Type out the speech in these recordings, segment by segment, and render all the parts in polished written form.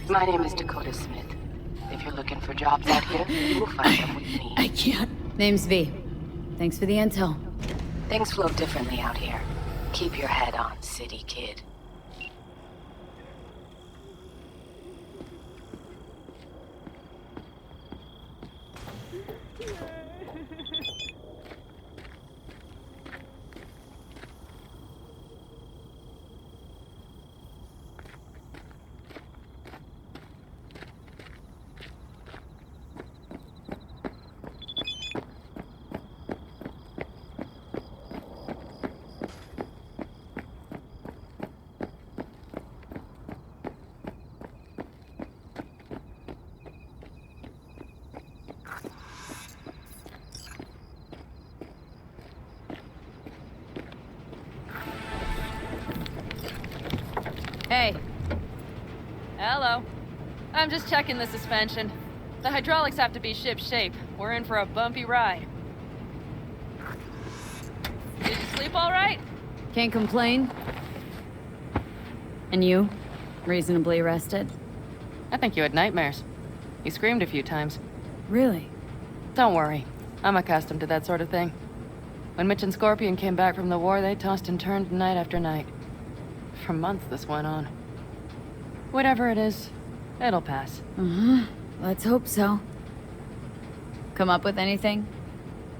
My name is Dakota Smith. If you're looking for jobs out here, you will find them with me. I can't. Name's V. Thanks for the intel. Things flow differently out here. Keep your head on, city kid. Hey. Hello. I'm just checking the suspension. The hydraulics have to be ship-shape. We're in for a bumpy ride. Did you sleep all right? Can't complain. And you? Reasonably rested? I think you had nightmares. You screamed a few times. Really? Don't worry. I'm accustomed to that sort of thing. When Mitch and Scorpion came back from the war, they tossed and turned night after night. For months this went on. Whatever it is, it'll pass. Let's hope so. Come up with anything?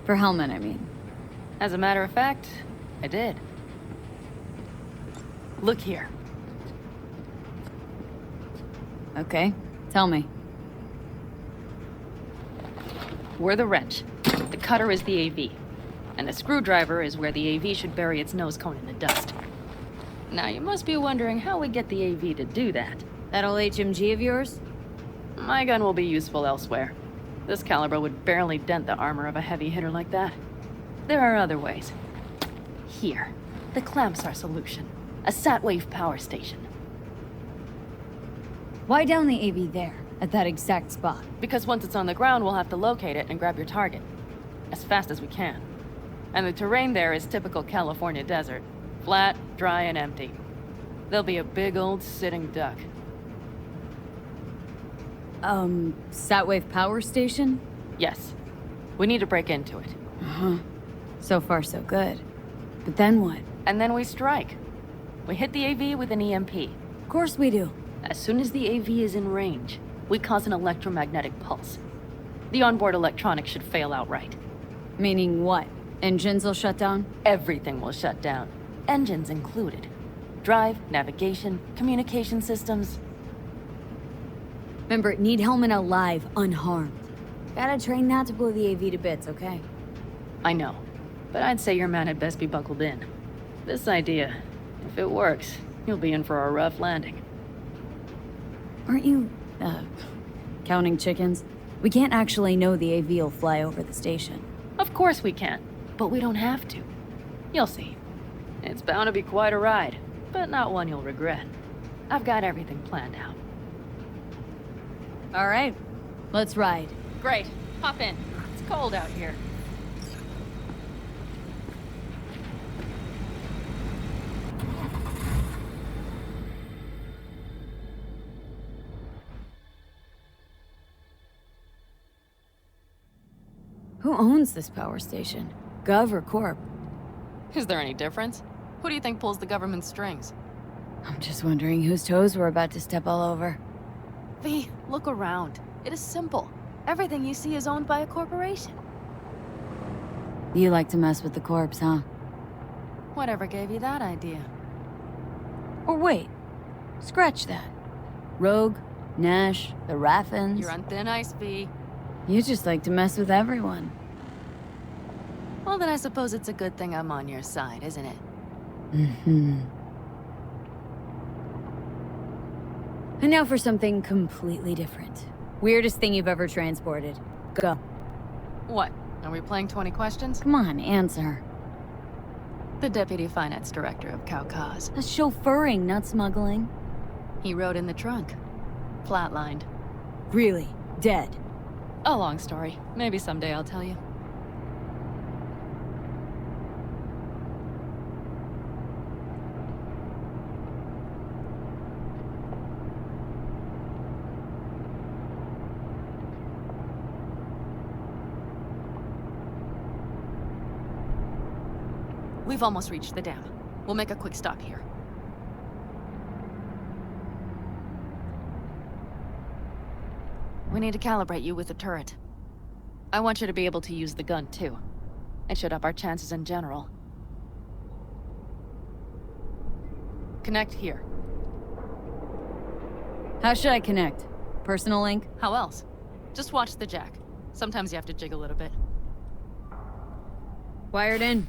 For Hellman, I mean. As a matter of fact, I did. Look here. Okay, tell me. We're the wrench. The cutter is the AV. And the screwdriver is where the AV should bury its nose cone in the dust. Now, you must be wondering how we get the AV to do that. That old HMG of yours? My gun will be useful elsewhere. This caliber would barely dent the armor of a heavy hitter like that. There are other ways. Here, the clamp's our solution. A sat-wave power station. Why down the AV there, at that exact spot? Because once it's on the ground, we'll have to locate it and grab your target. As fast as we can. And the terrain there is typical California desert. Flat, dry, and empty. There'll be a big old sitting duck. Sat-wave power station? Yes. We need to break into it. So far, so good. But then what? And then we strike. We hit the AV with an EMP. Of course we do. As soon as the AV is in range, we cause an electromagnetic pulse. The onboard electronics should fail outright. Meaning what? Engines will shut down? Everything will shut down. Engines included. Drive, navigation, communication systems. Remember, need Hellman alive, unharmed. Gotta train not to blow the AV to bits, okay? I know, but I'd say your man had best be buckled in. This idea, if it works, you'll be in for a rough landing. Aren't you, counting chickens? We can't actually know the AV will fly over the station. Of course we can, but we don't have to. You'll see. It's bound to be quite a ride, but not one you'll regret. I've got everything planned out. All right, let's ride. Great. Hop in. It's cold out here. Who owns this power station? Gov or Corp? Is there any difference? Who do you think pulls the government's strings? I'm just wondering whose toes we're about to step all over. V, look around. It is simple. Everything you see is owned by a corporation. You like to mess with the Corps, huh? Whatever gave you that idea? Or wait, scratch that. Rogue, Nash, the Raffins. You're on thin ice, V. You just like to mess with everyone. Well, then I suppose it's a good thing I'm on your side, isn't it? And now for something completely different. Weirdest thing you've ever transported. Go. What? Are we playing 20 questions? Come on, answer. The Deputy Finance Director of Caucase. That's chauffeuring, not smuggling. He rode in the trunk. Flatlined. Really? Dead? A long story. Maybe someday I'll tell you. We've almost reached the dam. We'll make a quick stop here. We need to calibrate you with the turret. I want you to be able to use the gun, too. It should up our chances in general. Connect here. How should I connect? Personal link? How else? Just watch the jack. Sometimes you have to jiggle it a bit. Wired in.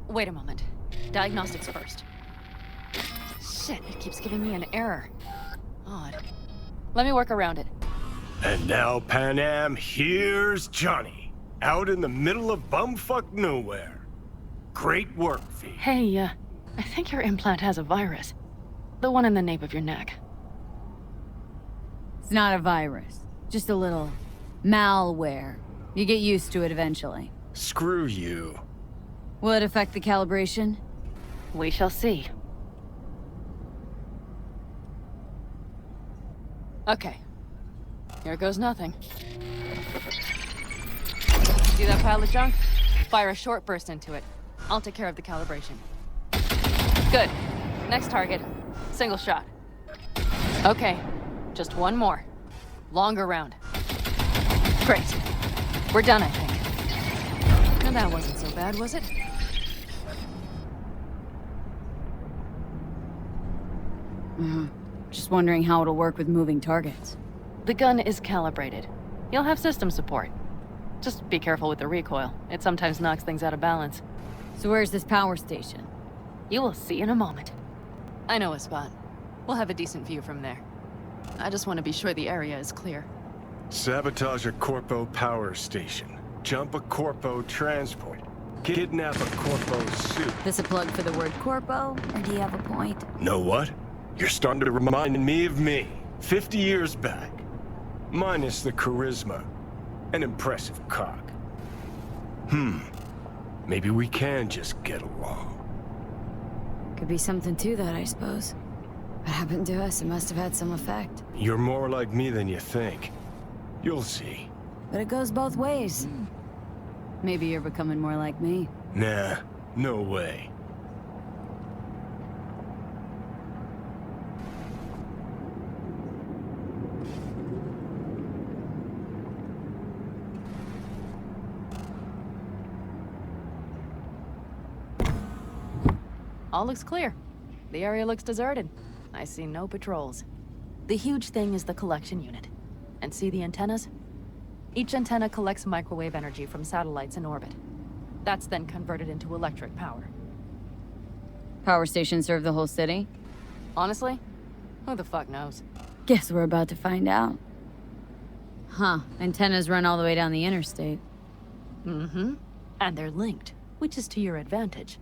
Wait a moment. Diagnostics first. Shit, it keeps giving me an error. Odd. Let me work around it. And now, Panam, here's Johnny. Out in the middle of bumfuck nowhere. Great work, V. Hey, I think your implant has a virus. The one in the nape of your neck. It's not a virus. Just a little malware. You get used to it eventually. Screw you. Will it affect the calibration? We shall see. Okay. Here goes nothing. See that pile of junk? Fire a short burst into it. I'll take care of the calibration. Good. Next target. Single shot. Okay. Just one more. Longer round. Great. We're done, I think. And that wasn't so bad, was it? Just wondering how it'll work with moving targets. The gun is calibrated. You'll have system support. Just be careful with the recoil. It sometimes knocks things out of balance. So where's this power station? You will see in a moment. I know a spot. We'll have a decent view from there. I just want to be sure the area is clear. Sabotage a Corpo power station. Jump a Corpo transport. Kidnap a Corpo suit. This a plug for the word corpo, or do you have a point? Know what? You're starting to remind me of me. 50 years back. Minus the charisma. An impressive cock. Maybe we can just get along. Could be something to that, I suppose. What happened to us? It must have had some effect. You're more like me than you think. You'll see. But it goes both ways. Maybe you're becoming more like me. Nah, no way. All looks clear. The area looks deserted. I see no patrols. The huge thing is the collection unit. And see the antennas? Each antenna collects microwave energy from satellites in orbit. That's then converted into electric power. Power stations serve the whole city? Honestly, who the fuck knows? Guess we're about to find out. Huh, antennas run all the way down the interstate. Mm-hmm. And they're linked, which is to your advantage.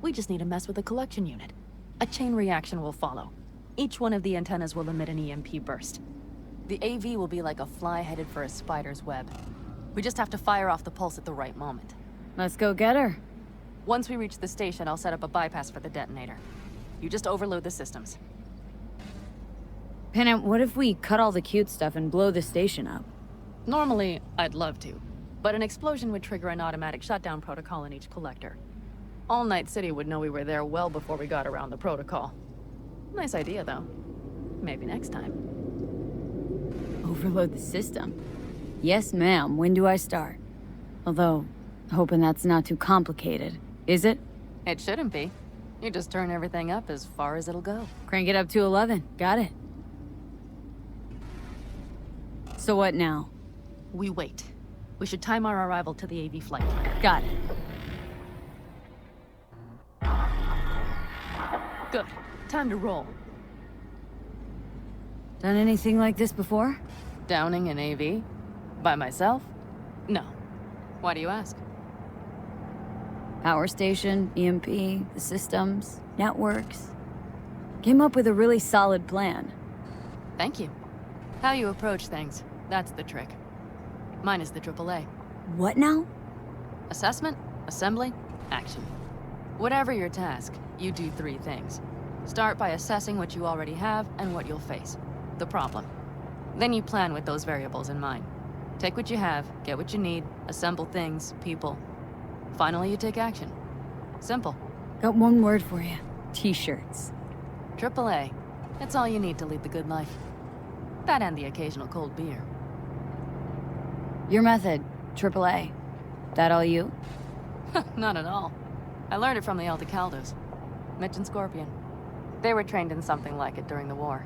We just need to mess with the collection unit. A chain reaction will follow. Each one of the antennas will emit an EMP burst. The AV will be like a fly headed for a spider's web. We just have to fire off the pulse at the right moment. Let's go get her. Once we reach the station, I'll set up a bypass for the detonator. You just overload the systems. Panam, what if we cut all the cute stuff and blow the station up? Normally, I'd love to, but an explosion would trigger an automatic shutdown protocol in each collector. All Night City would know we were there well before we got around the protocol. Nice idea, though. Maybe next time. Overload the system? Yes, ma'am. When do I start? Although, hoping that's not too complicated. Is it? It shouldn't be. You just turn everything up as far as it'll go. Crank it up to 11. Got it. So what now? We wait. We should time our arrival to the AV flight plan. Got it. Good. Time to roll. Done anything like this before? Downing an AV? By myself? No. Why do you ask? Power station, EMP, the systems, networks. Came up with a really solid plan. Thank you. How you approach things, that's the trick. Mine is the AAA. What now? Assessment, assembly, action. Whatever your task, you do 3 things. Start by assessing what you already have and what you'll face. The problem. Then you plan with those variables in mind. Take what you have, get what you need, assemble things, people. Finally, you take action. Simple. Got one word for you. T-shirts. AAA. It's all you need to lead the good life. That and the occasional cold beer. Your method, AAA. That all you? Not at all. I learned it from the Aldecaldos. Mitch and Scorpion. They were trained in something like it during the war.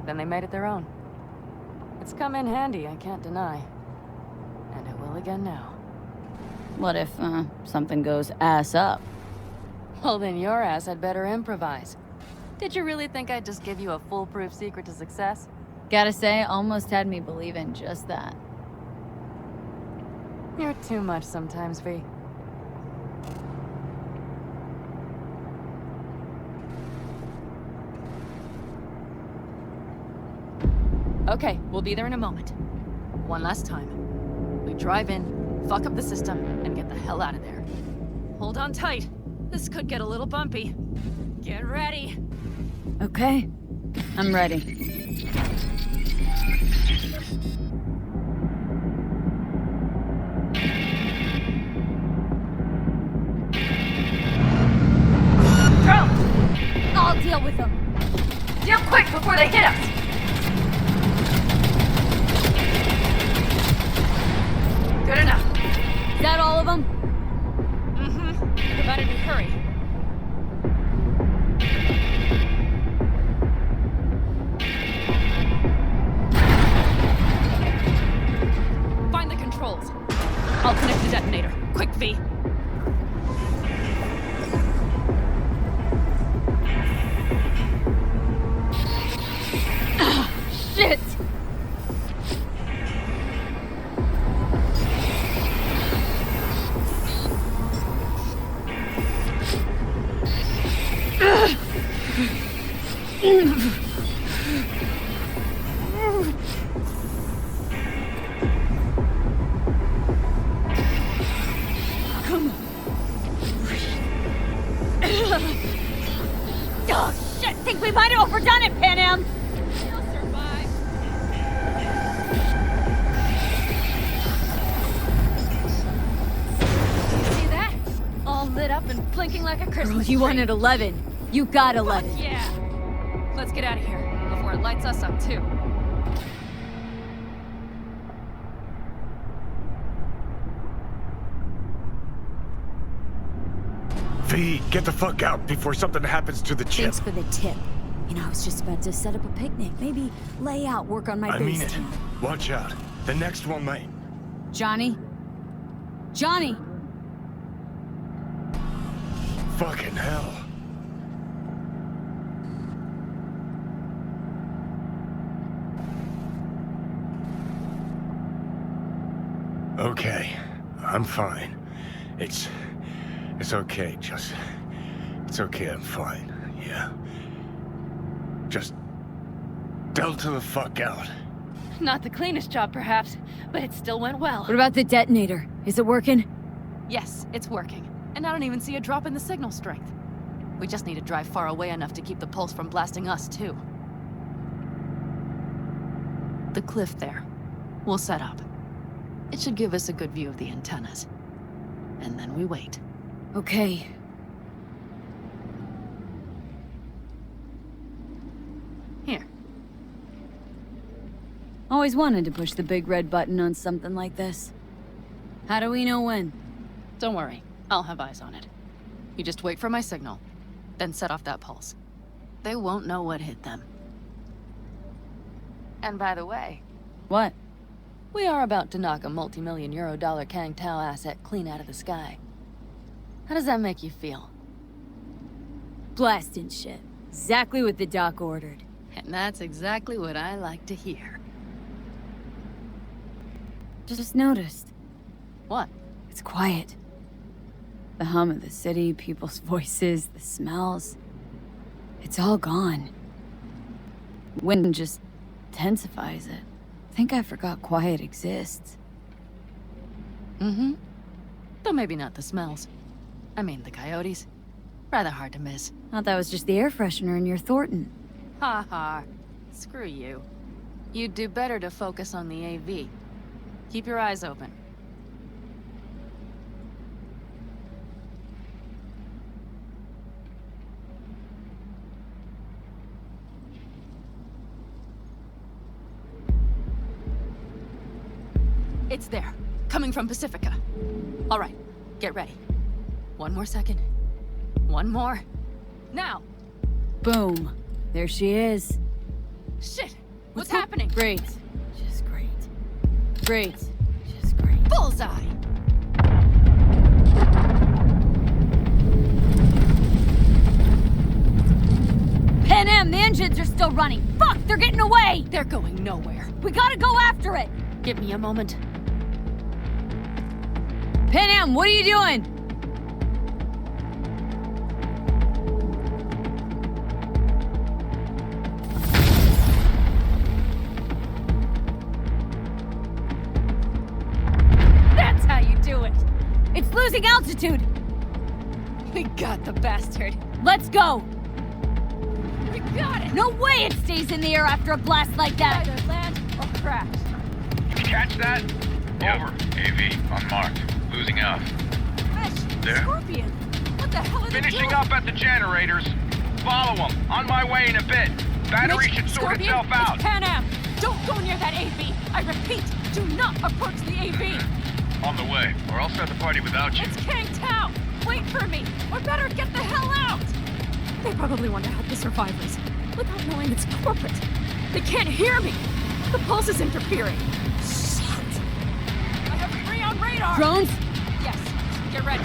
Then they made it their own. It's come in handy, I can't deny. And it will again now. What if, something goes ass up? Well, then your ass had better improvise. Did you really think I'd just give you a foolproof secret to success? Gotta say, almost had me believe in just that. You're too much sometimes, V. Okay, we'll be there in a moment. One last time. We drive in, fuck up the system, and get the hell out of there. Hold on tight. This could get a little bumpy. Get ready. Okay, I'm ready. Drone! I'll deal with them. Deal quick before they hit us! Good enough. Is that all of them? Mm-hmm. Provided we hurry. Find the controls. I'll connect the detonator. Quick, V. Shit! Oh, shit! Think we might have overdone it, Panam! You'll survive. See that? All lit up and blinking like a Christmas Girl, you tree. wanted 11. You got 11. Yeah. Let's get out of here before it lights us up too. V, get the fuck out before something happens to the chip. Thanks for the tip. You know, I was just about to set up a picnic. Maybe lay out, work on my I mean base it. team. Watch out. The next one might. Johnny? Johnny! Fucking hell. Okay, I'm fine. It's okay, just... It's okay, I'm fine, yeah. Just... Delta the fuck out. Not the cleanest job, perhaps, but it still went well. What about the detonator? Is it working? Yes, it's working. And I don't even see a drop in the signal strength. We just need to drive far away enough to keep the pulse from blasting us, too. The cliff there. We'll set up. It should give us a good view of the antennas. And then we wait. Okay. Here. Always wanted to push the big red button on something like this. How do we know when? Don't worry. I'll have eyes on it. You just wait for my signal, then set off that pulse. They won't know what hit them. And by the way, What? we are about to knock a multi-million euro Kang Tao asset clean out of the sky. How does that make you feel? Blasting shit. Exactly what the doc ordered. And that's exactly what I like to hear. Just noticed. What? It's quiet. The hum of the city, people's voices, the smells. It's all gone. Wind just intensifies it. Think I forgot quiet exists. Mm-hmm. Though maybe not the smells. I mean, the coyotes. Rather hard to miss. Thought that was just the air freshener in your Thornton. Ha ha. Screw you. You'd do better to focus on the AV. Keep your eyes open. It's there. Coming from Pacifica. All right, get ready. One more second. One more. Now! Boom. There she is. Shit! What's happening? Great. Just great. Great. Just great. Bullseye! Panam, the engines are still running. Fuck, they're getting away! They're going nowhere. We gotta go after it! Give me a moment. Panam, what are you doing? That's how you do it! It's losing altitude! We got the bastard. Let's go! We got it! No way it stays in the air after a blast like that! Either land or crash. Did you catch that? Over. AV, unmarked. Losing out. Crash! There. Scorpion! What the hell are they Finishing doing? up at the generators. Follow them. On my way in a bit. Battery Mitch, should sort Scorpion, itself out. It's Panam! Don't go near that AV! I repeat, do not approach the AV! On the way, or I'll start the party without you. It's Kang Tao! Wait for me! Or better, get the hell out! They probably want to help the survivors, without knowing it's corporate. They can't hear me! The pulse is interfering. Shit! I have 3 on radar! Drones? Yes, get ready.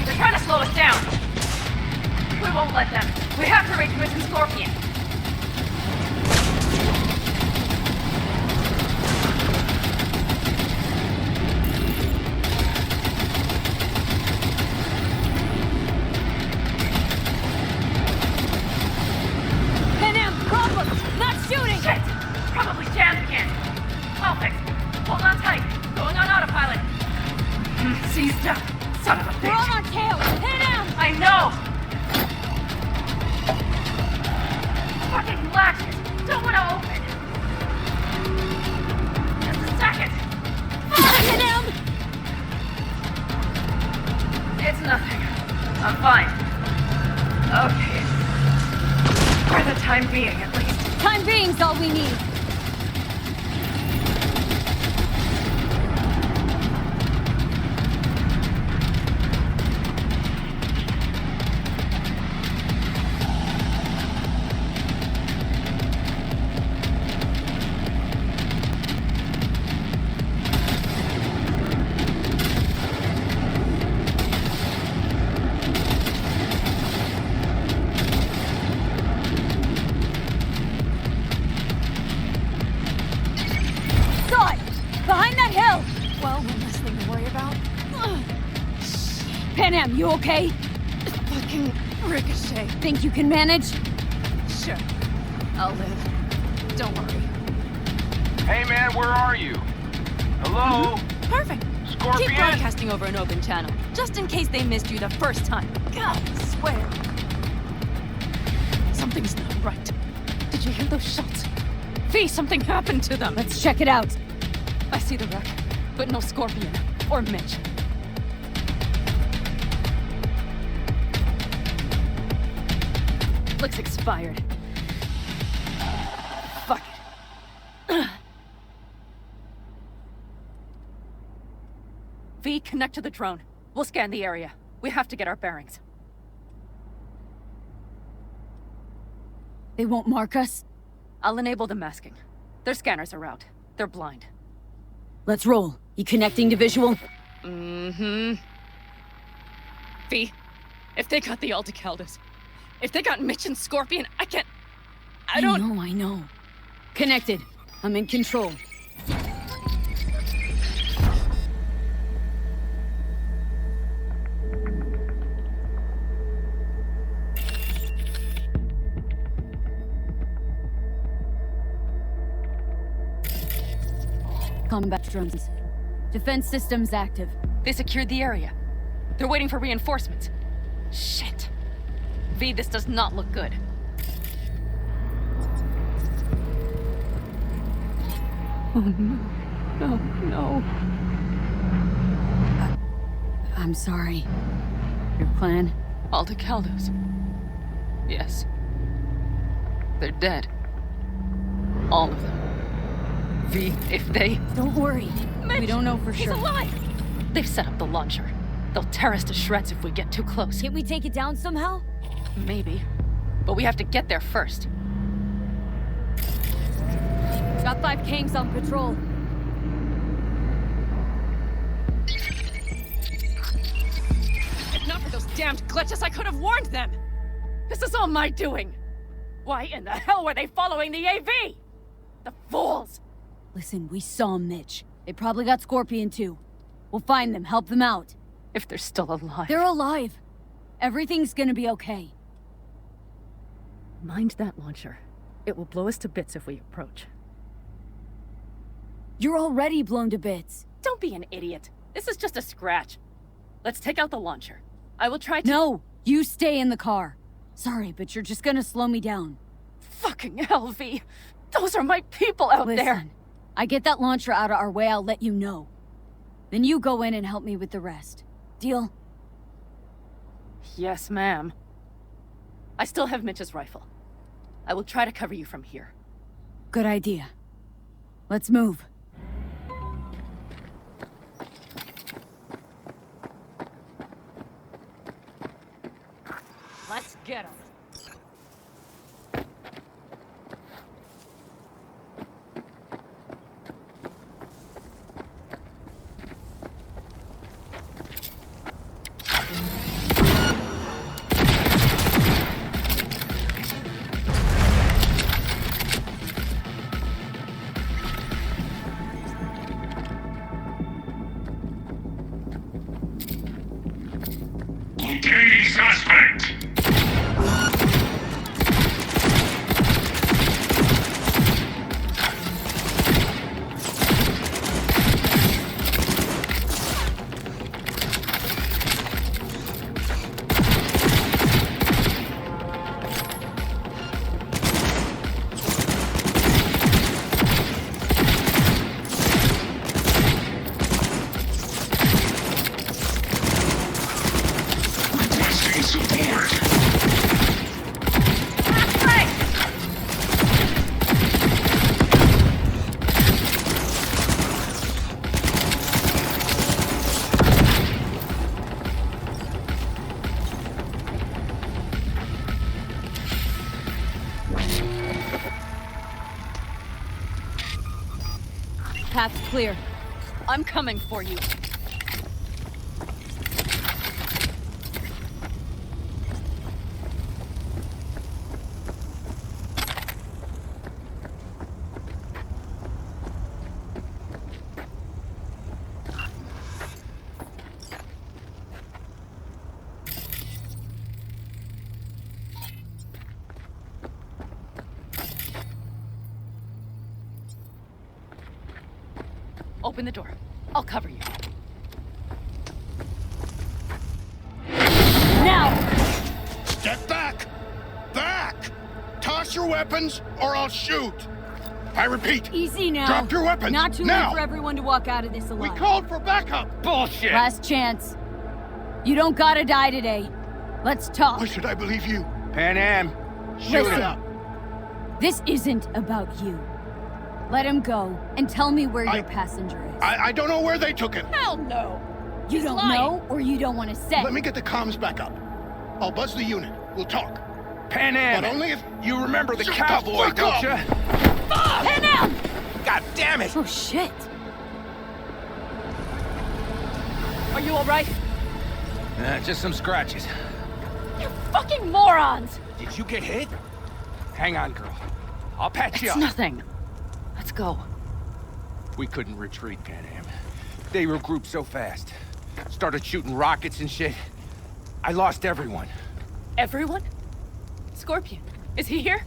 They're trying to slow us down. We won't let them. We have to reach Mission Scorpion. Panam, problems! Not shooting! Shit! Probably jammed again. I'll fix it. Hold on tight. Going on autopilot. Seized up. Son of a bitch. We're on our tail! Panam! I know! Fucking latches! Don't want to open! Just a second! Panam! It's nothing. I'm fine. Okay. For the time being, at least. Time being's all we need. Saw it! Behind that hill! Well, one less thing to worry about. Panam, you okay? Fucking ricochet. Think you can manage? Sure. I'll live. Don't worry. Hey man, where are you? Hello? Perfect. Scorpion? Keep broadcasting over an open channel, just in case they missed you the first time. God, I swear. Something's not right. Did you hear those shots? V, something happened to them. Let's check it out. I see the wreck, but no Scorpion or Mitch. Looks expired. Fuck it. V, connect to the drone. We'll scan the area. We have to get our bearings. They won't mark us? I'll enable the masking. Their scanners are out. They're blind. Let's roll. You connecting to visual? Mm-hmm. V, if they got the Aldecaldos, if they got Mitch and Scorpion, I don't... I know. Connected. I'm in control. Combat drones. Defense systems active. They secured the area. They're waiting for reinforcements. Shit. V, this does not look good. Oh no. No, no. I'm sorry. Your plan? Aldecaldos. Yes. They're dead. All of them. V, if they... Don't worry. We don't know for He's sure. alive! They've set up the launcher. They'll tear us to shreds if we get too close. Can't we take it down somehow? Maybe. But we have to get there first. Got 5 Kangs on patrol. If not for those damned glitches, I could have warned them! This is all my doing! Why in the hell were they following the AV? The fools! Listen, we saw Mitch. They probably got Scorpion too. We'll find them, help them out. If they're still alive. They're alive. Everything's gonna be okay. Mind that launcher. It will blow us to bits if we approach. You're already blown to bits. Don't be an idiot. This is just a scratch. Let's take out the launcher. I will try to— No, you stay in the car. Sorry, but you're just gonna slow me down. Fucking hell, V. Those are my people out Listen, there. I get that launcher out of our way, I'll let you know. Then you go in and help me with the rest. Deal? Yes, ma'am. I still have Mitch's rifle. I will try to cover you from here. Good idea. Let's move. Let's get him. Locating suspect. Requesting support. Path's clear. I'm coming for you. Open the door. I'll cover you. Now! Get back! Back! Toss your weapons, or I'll shoot! I repeat, Easy now. drop your weapons! Not too now! late for everyone to walk out of this We alive. called for backup! Bullshit. Last chance. You don't gotta die today. Let's talk. Why should I believe you? Panam. Shoot Listen. it up! This isn't about you. Let him go and tell me where I- your passenger is. I don't know where they took him. Hell no! You He's don't lying. know or you don't want to say? Let me get the comms back up. I'll buzz the unit. We'll talk. Panam. But only if... You remember the Shut cowboy, fuck don't up! you? Panam! God damn it! Oh shit. Are you alright? Just some scratches. You fucking morons! Did you get hit? Hang on, girl. I'll patch you It's up. nothing. Let's go. We couldn't retreat, Panam. They regrouped so fast. Started shooting rockets and shit. I lost everyone. Everyone? Scorpion. Is he here?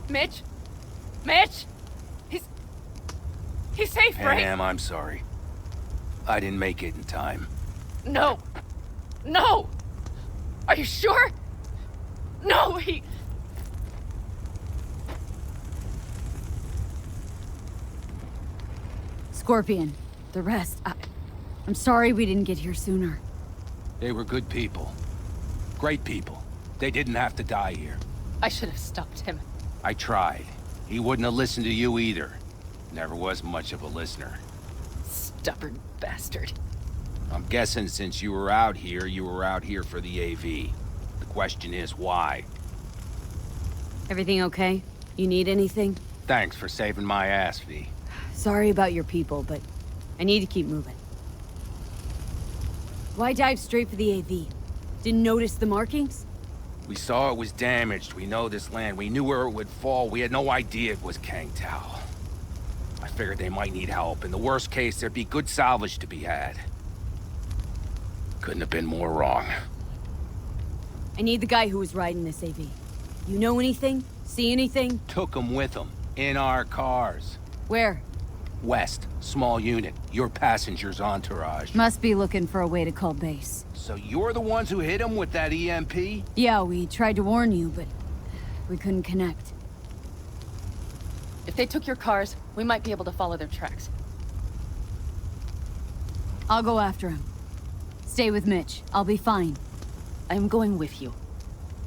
Mitch? Mitch? He's safe, right? Panam, I'm sorry. I didn't make it in time. No. No! Are you sure? No, he... Scorpion. The rest. I'm sorry we didn't get here sooner. They were good people. Great people. They didn't have to die here. I should have stopped him. I tried. He wouldn't have listened to you either. Never was much of a listener. Stubborn bastard. I'm guessing since you were out here for the AV. The question is, why? Everything okay? You need anything? Thanks for saving my ass, V. Sorry about your people, but I need to keep moving. Why dive straight for the AV? Didn't notice the markings? We saw it was damaged. We know this land. We knew where it would fall. We had no idea it was Kang Tao. I figured they might need help. In the worst case, there'd be good salvage to be had. Couldn't have been more wrong. I need the guy who was riding this AV. You know anything? See anything? Took him with them. In our cars. Where? West. Small unit. Your passenger's entourage. Must be looking for a way to call base. So you're the ones who hit him with that EMP? Yeah, we tried to warn you, but we couldn't connect. If they took your cars, we might be able to follow their tracks. I'll go after him. Stay with Mitch. I'll be fine. I am going with you.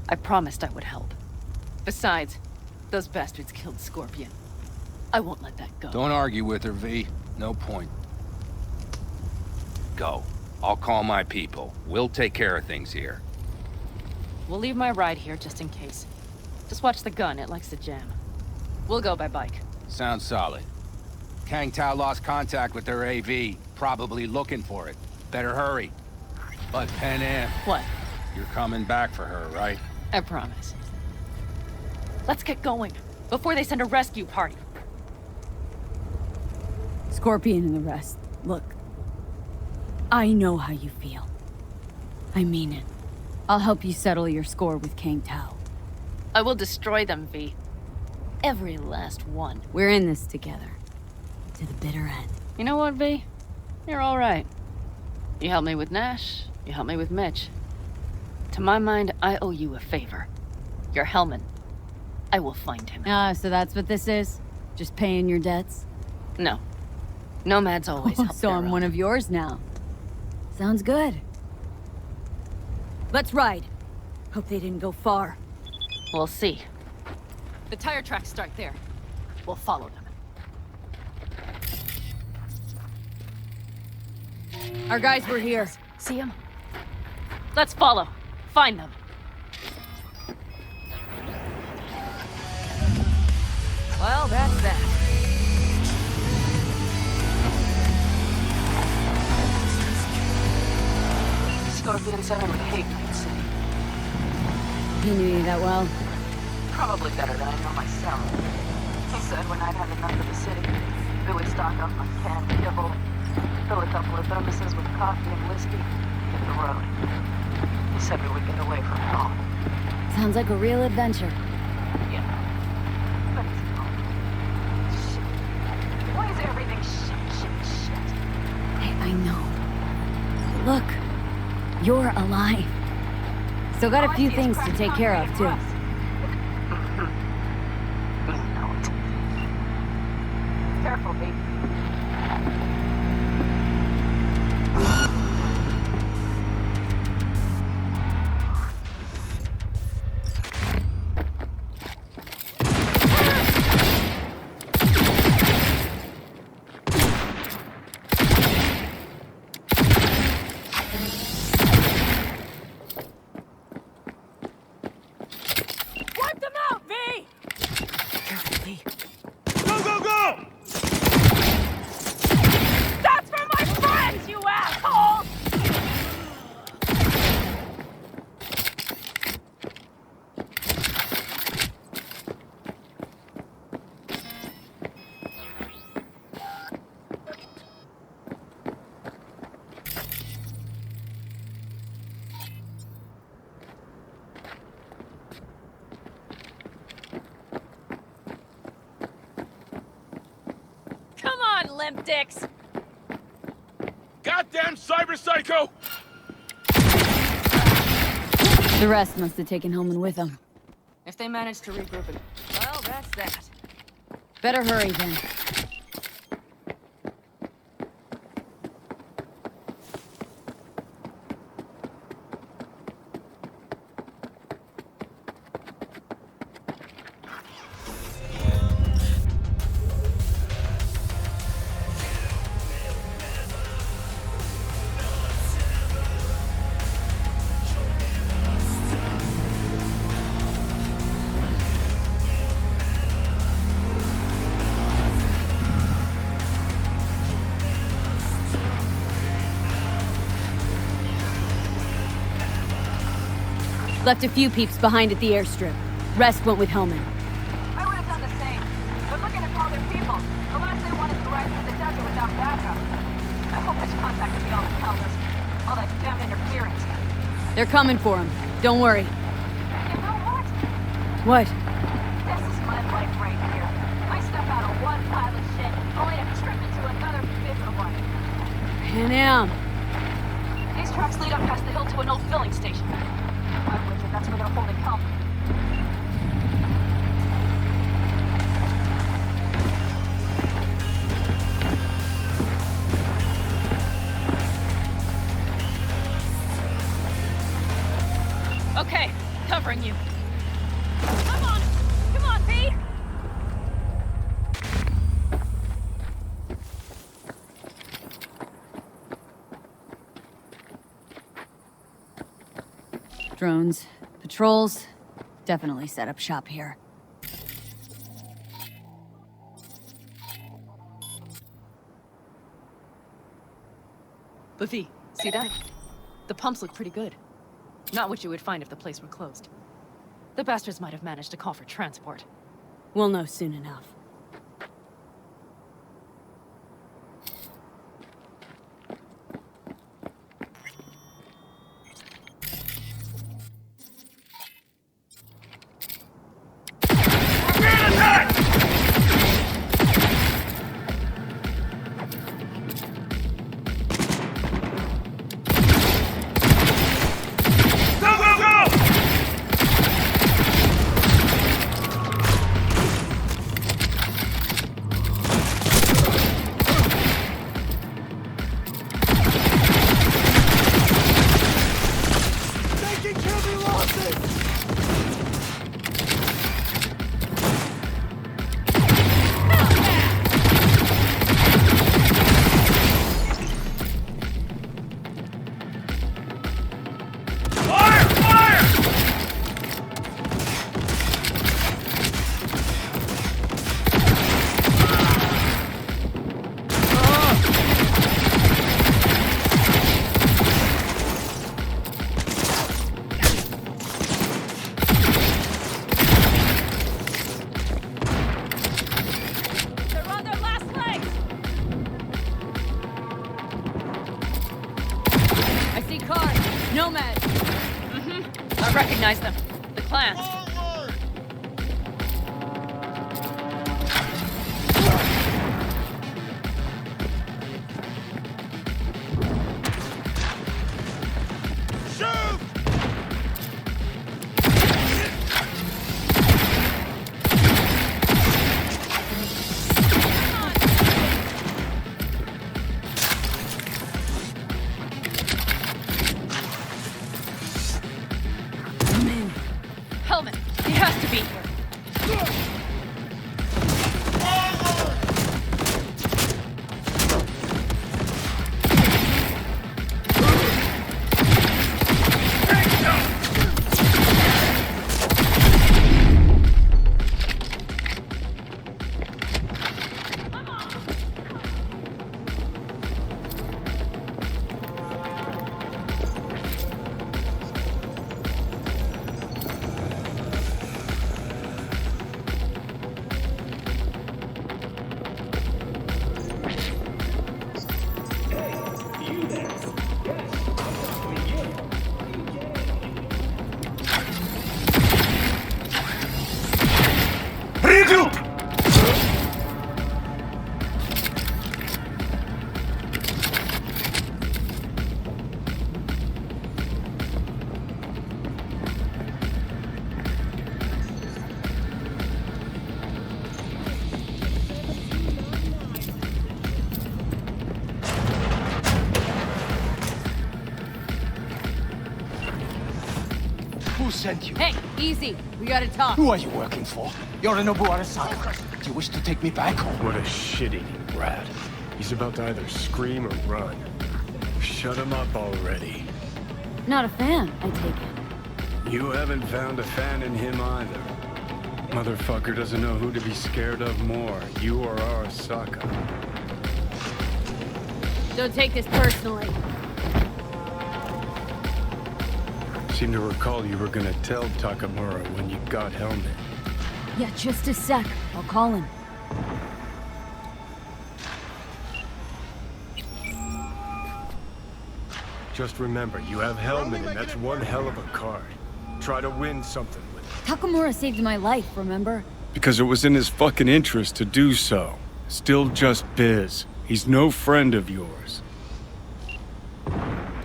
I promised I would help. Besides, those bastards killed Scorpion. I won't let that go. Don't argue with her, V. No point. Go. I'll call my people. We'll take care of things here. We'll leave my ride here just in case. Just watch the gun, it likes to jam. We'll go by bike. Sounds solid. Kang Tao lost contact with their AV. Probably looking for it. Better hurry. But Panam, What? you're coming back for her, right? I promise. Let's get going, before they send a rescue party. Scorpion and the rest. Look. I know how you feel. I mean it. I'll help you settle your score with Kang Tao. I will destroy them, V. Every last one. We're in this together. To the bitter end. You know what, V? You're all right. You helped me with Nash. You helped me with Mitch. To my mind, I owe you a favor. Your Hellman. I will find him. Ah, so that's what this is? Just paying your debts? No. Nomads always help So their I'm own. one of yours now. Sounds good. Let's ride. Hope they didn't go far. We'll see. The tire tracks start there. We'll follow them. Our guys were here. See them? Let's follow. Find them. Well, that's that. Scorpion said I would hate Night City. He knew you that well. Probably better than I know myself. He said when I'd had enough of the city, we would stock up on canned kibble, fill a couple of thermoses with coffee and whiskey, hit the road. He said we would get away from home. Sounds like a real adventure. Yeah. But he's not. Shit. Why is everything shit? I know. Look, you're alive. Still got a few things to take care of, too. No. Careful, B. Wipe them out, V! Careful, V. Go, go, go! That's for my friends, you asshole! Come on, limp dicks! Goddamn cyber psycho! The rest must have taken Hellman with them. If they manage to regroup it, well, that's that. Better hurry, then. Left a few peeps behind at the airstrip. Rest went with Hellman. I would have done the same. But looking at all their people, the last they wanted to ride through the desert without backup. I hope this contact could be all that counts. All that damn interference. They're coming for him. Don't worry. You know what? What? This is my life right here. I step out of one pile of shit, only to trip into another bigger one. Panam. These tracks lead up past the hill to an old filling station. I wager that's where they're holding help. Okay, covering you. Come on! Come on, V! Drones. Patrols. Definitely set up shop here. But V, see that? The pumps look pretty good. Not what you would find if the place were closed. The bastards might have managed to call for transport. We'll know soon enough. I recognize them. The clans. Hellman, he has to be here. Who sent you? Hey, easy. We gotta talk. Who are you working for? Yorinobu Arasaka. Do you wish to take me back home? What a shit-eating brat. He's about to either scream or run. Shut him up already. Not a fan, I take it. You haven't found a fan in him either. Motherfucker doesn't know who to be scared of more, you or Arasaka. Don't take this personally. seem to recall you were gonna tell Takamura when you got Helmet. Yeah, just a sec. I'll call him. Just remember, you have Helmet, and that's one hell of a card. Try to win something with it. Takamura saved my life, remember? Because it was in his fucking interest to do so. Still just biz. He's no friend of yours.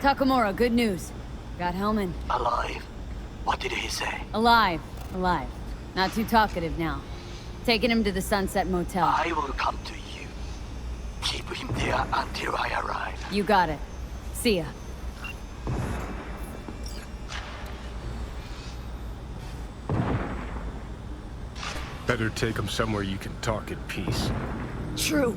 Takamura, good news. Got Hellman. Alive. What did he say? Alive. Alive. Not too talkative now. Taking him to the Sunset Motel. I will come to you. Keep him there until I arrive. You got it. See ya. Better take him somewhere you can talk in peace. True.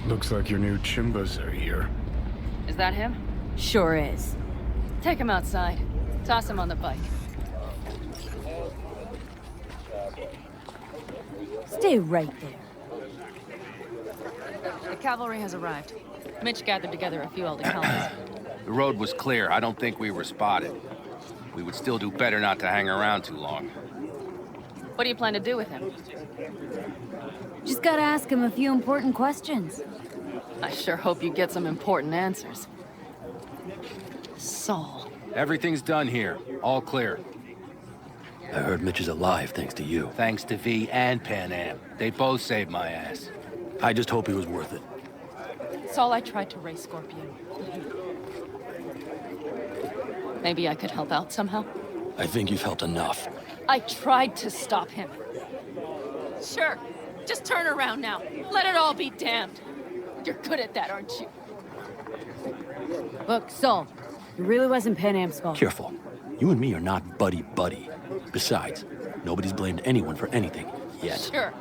Looks like your new Chimbas are here. Is that him? Sure is. Take him outside. Toss him on the bike. Stay right there. The cavalry has arrived. Mitch gathered together a few Aldecaldos. The road was clear. I don't think we were spotted. We would still do better not to hang around too long. What do you plan to do with him? Just gotta ask him a few important questions. I sure hope you get some important answers. Saul. Everything's done here. All clear. I heard Mitch is alive thanks to you. Thanks to V and Panam. They both saved my ass. I just hope he was worth it. Saul, I tried to raise Scorpion. Maybe I could help out somehow? I think you've helped enough. I tried to stop him. Sure. Just turn around now. Let it all be damned. You're good at that, aren't you? Look, Saul, it really wasn't Panam's fault. Careful. You and me are not buddy-buddy. Besides, nobody's blamed anyone for anything, yet. Sure.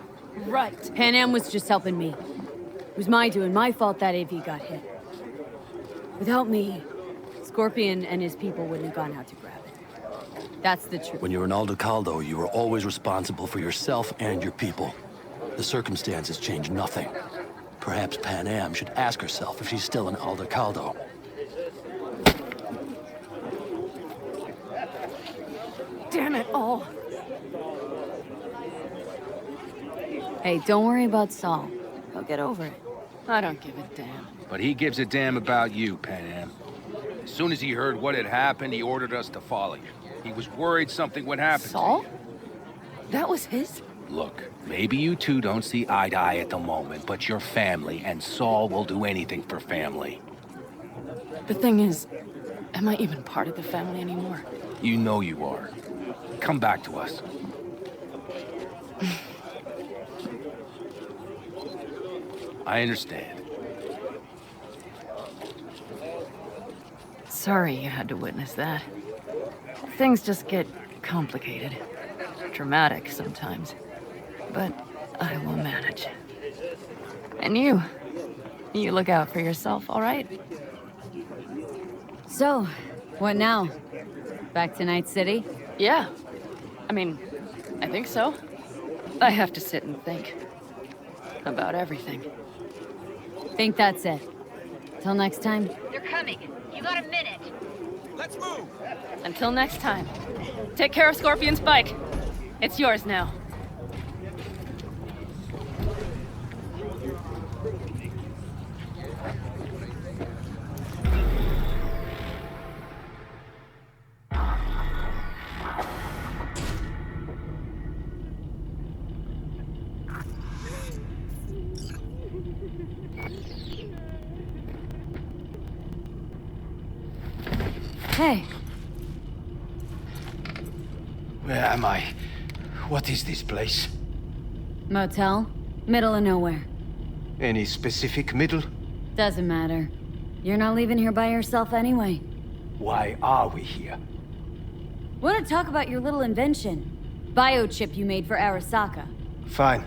Right. Panam was just helping me. It was my doing, my fault that AV got hit. Without me, Scorpion and his people wouldn't have gone out to grab it. That's the truth. When you're an Aldecaldo, you are always responsible for yourself and your people. The circumstances change nothing. Perhaps Panam should ask herself if she's still an Aldecaldo. Damn it all. Hey, don't worry about Saul. He'll get over it. I don't give a damn. But he gives a damn about you, Panam. As soon as he heard what had happened, he ordered us to follow you. He was worried something would happen Saul? to you. That was his? Look, maybe you two don't see eye to eye at the moment, but you're family, and Saul will do anything for family. The thing is, am I even part of the family anymore? You know you are. Come back to us. I understand. Sorry you had to witness that. Things just get complicated. Dramatic sometimes. But I will manage. And you look out for yourself, all right? So, what now? Back to Night City? Yeah. I mean, I think so. I have to sit and think. About everything. Think that's it. Till next time. They're coming. You got a minute. Until next time. Take care of Scorpion's bike. It's yours now. Hey, Where am I? What is this place? motel? Middle of nowhere. Any specific middle? Doesn't matter. You're not leaving here by yourself anyway. Why are we here? Want to talk about your little invention? Biochip you made for Arasaka. Fine.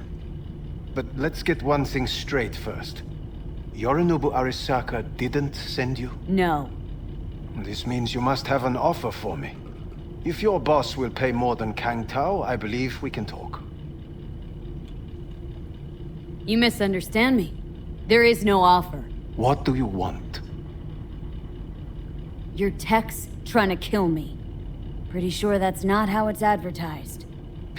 But let's get one thing straight first. Yorinobu Arasaka didn't send you? No. This means you must have an offer for me. If your boss will pay more than Kang Tao, I believe we can talk. You misunderstand me. There is no offer. What do you want? Your tech's trying to kill me. Pretty sure that's not how it's advertised.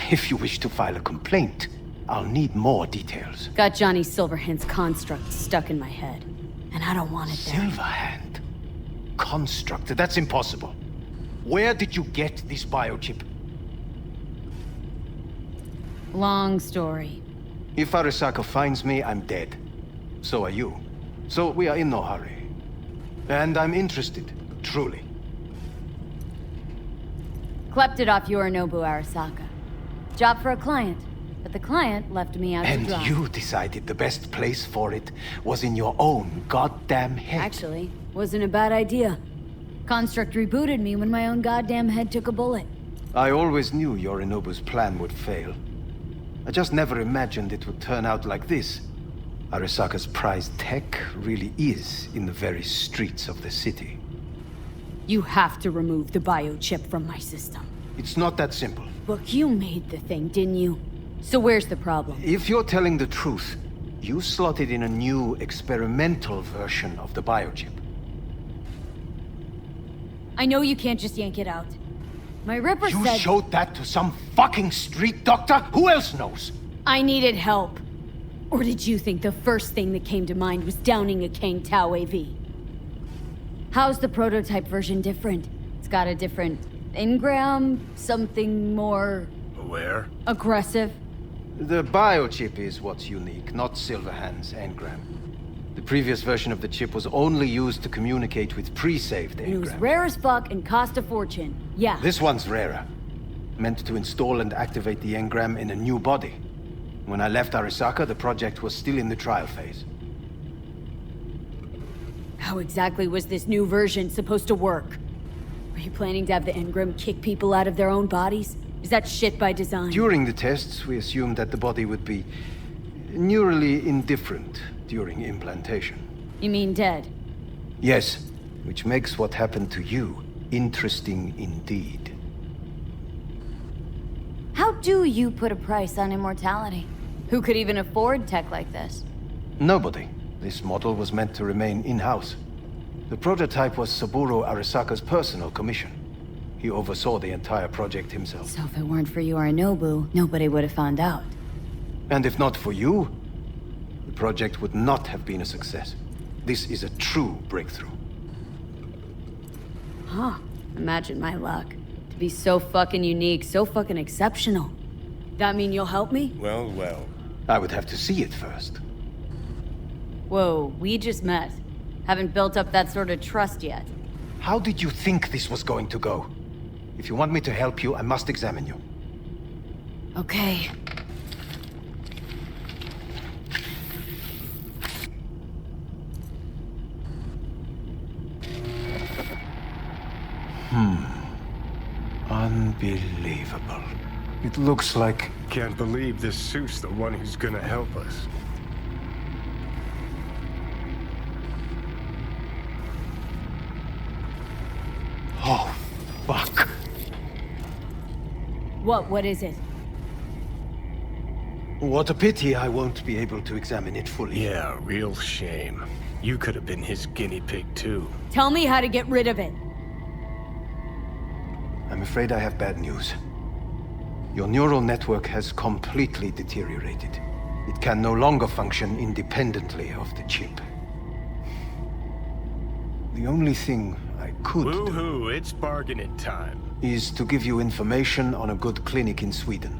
If you wish to file a complaint, I'll need more details. Got Johnny Silverhand's construct stuck in my head. And I don't want it there. Silverhand? Construct? That's impossible. Where did you get this biochip? Long story. If Arasaka finds me, I'm dead. So are you. So we are in no hurry. And I'm interested, truly. Clept it off Yorinobu Arasaka. Job for a client. But the client left me out to dry. And you decided the best place for it was in your own goddamn head. Actually, wasn't a bad idea. Construct rebooted me when my own goddamn head took a bullet. I always knew Yorinobu's plan would fail. I just never imagined it would turn out like this. Arasaka's prized tech really is in the very streets of the city. You have to remove the biochip from my system. It's not that simple. Look, you made the thing, didn't you? So where's the problem? If you're telling the truth, you slotted in a new experimental version of the biochip. I know you can't just yank it out. My Ripper said... You showed that to some fucking street doctor? Who else knows? I needed help. Or did you think the first thing that came to mind was downing a Kang Tao AV? How's the prototype version different? It's got a different engram, something more... Aware? Aggressive? The biochip is what's unique, not Silverhand's engram. The previous version of the chip was only used to communicate with pre-saved engrams. It was rare as fuck and cost a fortune. Yeah. This one's rarer. Meant to install and activate the engram in a new body. When I left Arasaka, the project was still in the trial phase. How exactly was this new version supposed to work? Were you planning to have the engram kick people out of their own bodies? Is that shit by design? During the tests, we assumed that the body would be neurally indifferent during implantation. You mean dead? Yes, which makes what happened to you interesting indeed. How do you put a price on immortality? Who could even afford tech like this? Nobody. This model was meant to remain in-house. The prototype was Saburo Arasaka's personal commission. He oversaw the entire project himself. So if it weren't for Yorinobu, nobody would have found out. And if not for you, the project would not have been a success. This is a true breakthrough. Huh. Imagine my luck. To be so fucking unique, so fucking exceptional. That mean you'll help me? Well, well. I would have to see it first. Whoa, we just met. Haven't built up that sort of trust yet. How did you think this was going to go? If you want me to help you, I must examine you. Okay. Unbelievable. It looks like... Can't believe this suit's the one who's gonna help us. Oh, fuck. What is it? What a pity I won't be able to examine it fully. Yeah, real shame. You could have been his guinea pig, too. Tell me how to get rid of it. I'm afraid I have bad news. Your neural network has completely deteriorated. It can no longer function independently of the chip. The only thing I could Woo-hoo, it's bargaining time. is to give you information on a good clinic in Sweden.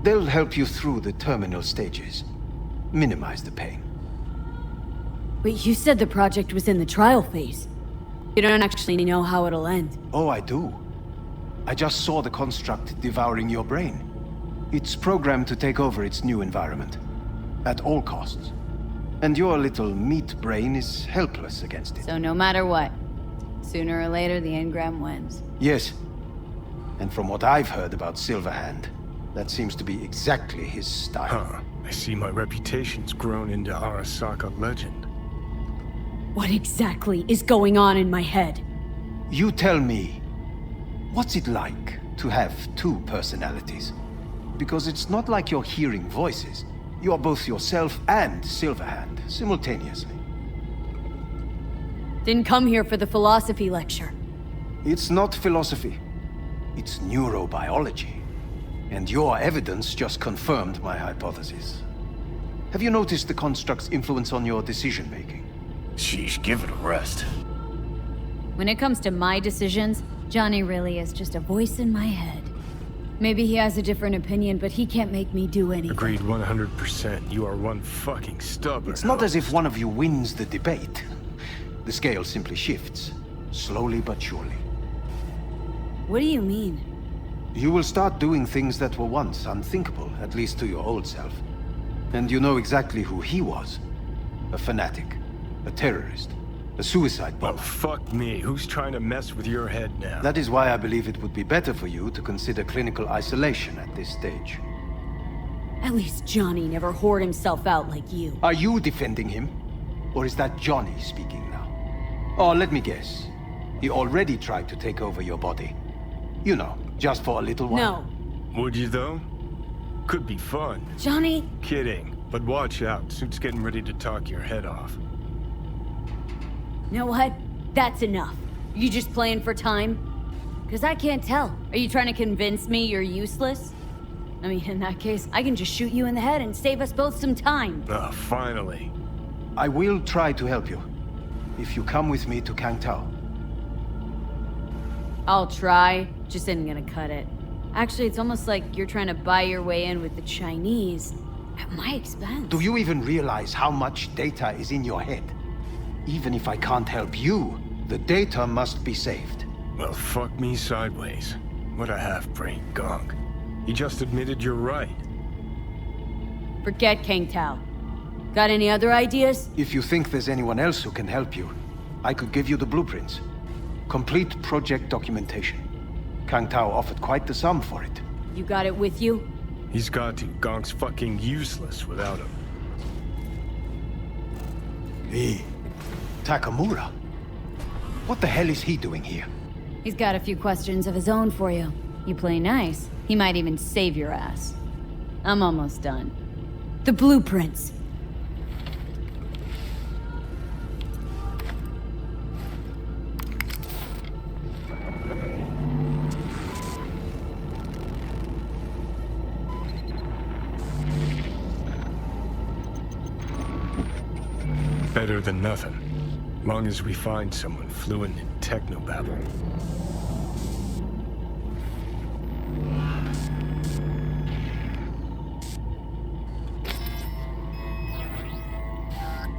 They'll help you through the terminal stages. Minimize the pain. But you said the project was in the trial phase. You don't actually know how it'll end. Oh, I do. I just saw the construct devouring your brain. It's programmed to take over its new environment. At all costs. And your little meat brain is helpless against it. So no matter what, sooner or later the engram wins. Yes. And from what I've heard about Silverhand, that seems to be exactly his style. Huh. I see my reputation's grown into Arasaka legend. What exactly is going on in my head? You tell me, what's it like to have two personalities? Because it's not like you're hearing voices. You are both yourself and Silverhand, simultaneously. Didn't come here for the philosophy lecture. It's not philosophy. It's neurobiology. And your evidence just confirmed my hypothesis. Have you noticed the construct's influence on your decision-making? Sheesh, give it a rest. When it comes to my decisions, Johnny really is just a voice in my head. Maybe he has a different opinion, but he can't make me do anything. Agreed 100%. You are one fucking stubborn. It's not as if one of you wins the debate. The scale simply shifts, slowly but surely. What do you mean? You will start doing things that were once unthinkable, at least to your old self. And you know exactly who he was. A fanatic, a terrorist, a suicide bomber. Well, fuck me. Who's trying to mess with your head now? That is why I believe it would be better for you to consider clinical isolation at this stage. At least Johnny never whored himself out like you. Are you defending him? Or is that Johnny speaking now? Oh, let me guess. He already tried to take over your body. You know, just for a little while. No. Would you, though? Could be fun. Johnny? Kidding. But watch out. Suit's getting ready to talk your head off. You know what? That's enough. You just playing for time? Because I can't tell. Are you trying to convince me you're useless? I mean, in that case, I can just shoot you in the head and save us both some time. Ah, finally. I will try to help you. If you come with me to Kang Tao. I'll try. Just isn't gonna cut it. Actually, it's almost like you're trying to buy your way in with the Chinese. At my expense. Do you even realize how much data is in your head? Even if I can't help you, the data must be saved. Well, fuck me sideways. What a half-brain gunk. He just admitted you're right. Forget Kang Tao. Got any other ideas? If you think there's anyone else who can help you, I could give you the blueprints. Complete project documentation. Kang Tao offered quite the sum for it. You got it with you? He's got to. Gonk's fucking useless without him. Hey, Takamura? What the hell is he doing here? He's got a few questions of his own for you. You play nice, he might even save your ass. I'm almost done. The blueprints. Better than nothing. Long as we find someone fluent in technobabble.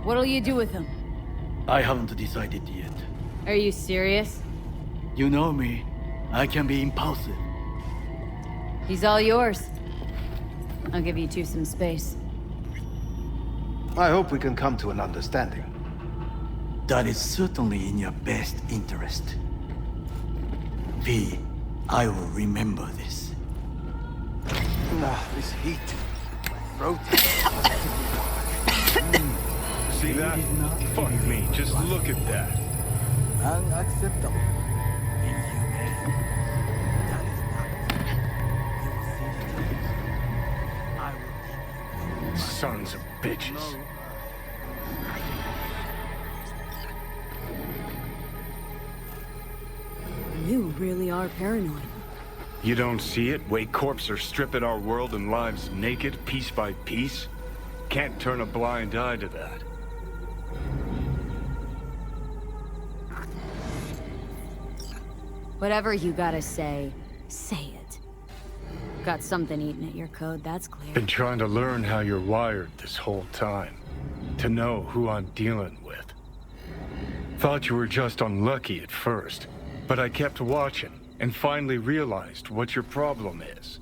What'll you do with him? I haven't decided yet. Are you serious? You know me. I can be impulsive. He's all yours. I'll give you two some space. I hope we can come to an understanding. That is certainly in your best interest. V, I will remember this. This heat. My throat. See that? Fuck me, just look at that. Unacceptable. Inhumane. That is not. You will see it. Sons of bitches. You really are paranoid. You don't see it? Way Corps are stripping our world and lives naked, piece by piece? Can't turn a blind eye to that. Whatever you gotta say, say it. Got something eating at your code, that's clear. Been trying to learn how you're wired this whole time. To know who I'm dealing with. Thought you were just unlucky at first, but I kept watching and finally realized what your problem is.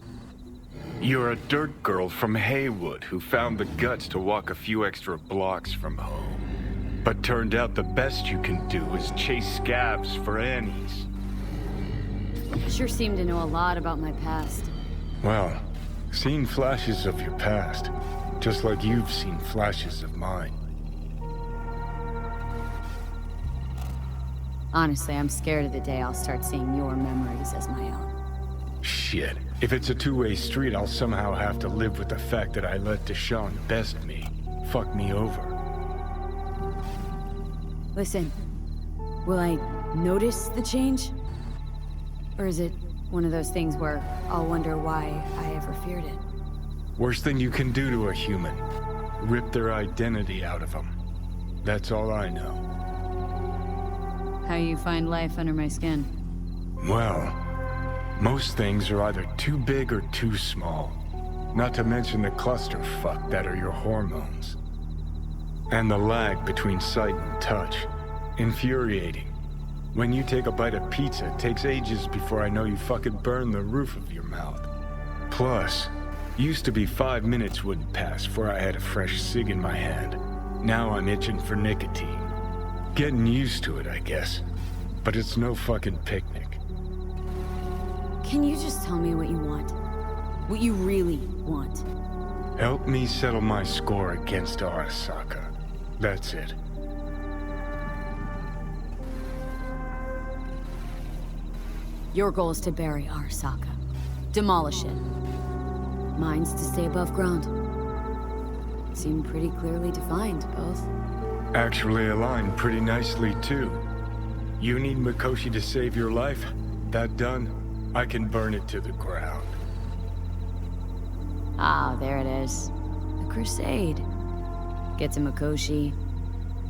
You're a dirt girl from Haywood who found the guts to walk a few extra blocks from home. But turned out the best you can do is chase scabs for Annies. You sure seem to know a lot about my past. Well, seen flashes of your past, just like you've seen flashes of mine. Honestly, I'm scared of the day I'll start seeing your memories as my own. Shit. If it's a two-way street, I'll somehow have to live with the fact that I let Deshaun best me. Fuck me over. Listen, will I notice the change? Or is it one of those things where I'll wonder why I ever feared it? Worst thing you can do to a human. Rip their identity out of them. That's all I know. How you find life under my skin? Well, most things are either too big or too small. Not to mention the clusterfuck that are your hormones. And the lag between sight and touch. Infuriating. When you take a bite of pizza, it takes ages before I know you fucking burn the roof of your mouth. Plus, used to be 5 minutes wouldn't pass before I had a fresh cig in my hand. Now I'm itching for nicotine. Getting used to it, I guess. But it's no fucking picnic. Can you just tell me what you want? What you really want? Help me settle my score against Arasaka. That's it. Your goal is to bury Arasaka. Demolish it. Mine's to stay above ground. Seem pretty clearly defined, both. Actually aligned pretty nicely, too. You need Mikoshi to save your life? That done, I can burn it to the ground. Ah, there it is. The Crusade. Get to Mikoshi,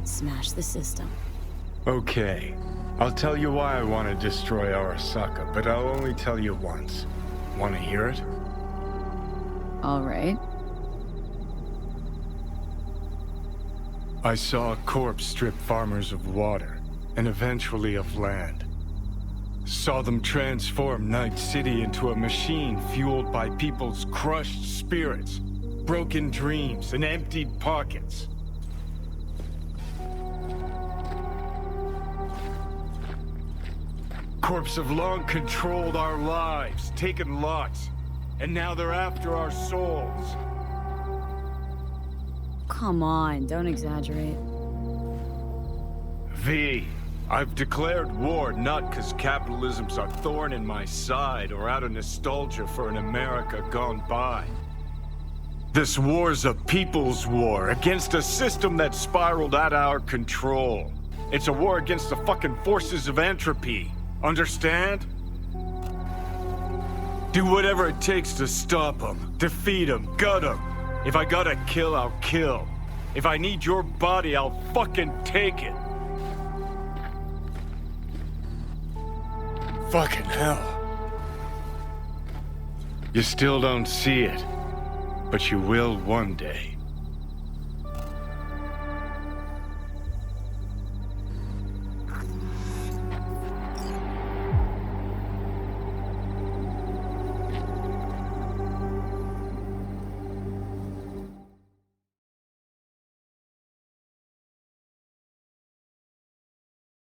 smash the system. Okay. I'll tell you why I want to destroy Arasaka, but I'll only tell you once. Want to hear it? All right. I saw Corp strip farmers of water, and eventually of land. Saw them transform Night City into a machine fueled by people's crushed spirits, broken dreams, and emptied pockets. Corps have long controlled our lives, taken lots, and now they're after our souls. Come on, don't exaggerate. V, I've declared war not because capitalism's a thorn in my side or out of nostalgia for an America gone by. This war's a people's war against a system that spiraled out of our control. It's a war against the fucking forces of entropy. Understand? Do whatever it takes to stop them, defeat them, gut them. If I gotta kill, I'll kill. If I need your body, I'll fucking take it. Fucking hell. You still don't see it, but you will one day.